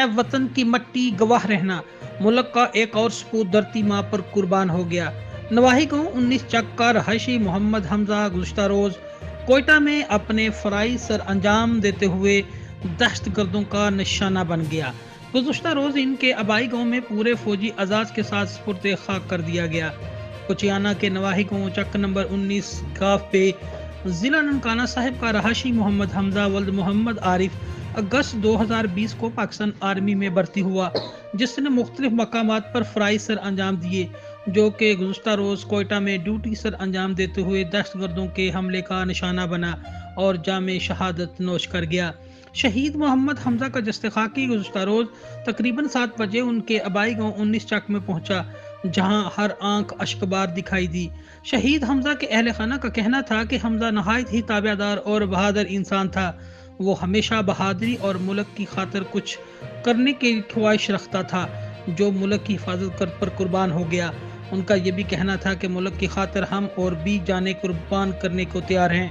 वतन की मट्टी गवाह रहना, मुल्क का एक और सपूत धरती माँ पर कुर्बान हो गया। नवाही गांव 19 चक का रहायशी मोहम्मद हमजा गुज़श्ता रोज कोयटा में अपने फराइज़ सर अंजाम देते हुए दहशतगर्दों का निशाना बन गया। गुज़श्ता रोज इनके आबाई गांव में पूरे फौजी अजाज के साथ सुपुर्द खाक कर दिया गया। कुचियाना के नवाही गांव चक नंबर 19 गाफ पे जिला ननकाना साहिब का रहायशी मोहम्मद हमजा वल्द मोहम्मद आरिफ अगस्त 2020 को पाकिस्तान आर्मी में भर्ती हुआ, जिसने मुख्तलिफ मकामात पर फराइज़ सर अंजाम दिए, जो कि गुज़श्ता रोज़ कोयटा में ड्यूटी सर अंजाम देते हुए दहशतगर्दों के हमले का निशाना बना और जामे शहादत नोश कर गया। शहीद मोहम्मद हमजा का जस्ते-खाकी गुज़श्ता रोज़ तकरीबन 7 बजे उनके आबाई गांव 19 चक में पहुंचा, जहां हर आंख अश्कबार दिखाई दी। शहीद हमजा के अहले खाना का कहना था कि हमजा नहायत ही ताबेदार और बहादुर इंसान था। वो हमेशा बहादुरी और मुल्क की खातिर कुछ करने की ख्वाहिश रखता था, जो मुल्क की हिफाजत पर कुर्बान हो गया। उनका ये भी कहना था कि मुल्क की खातिर हम और भी जाने कुर्बान करने को तैयार हैं।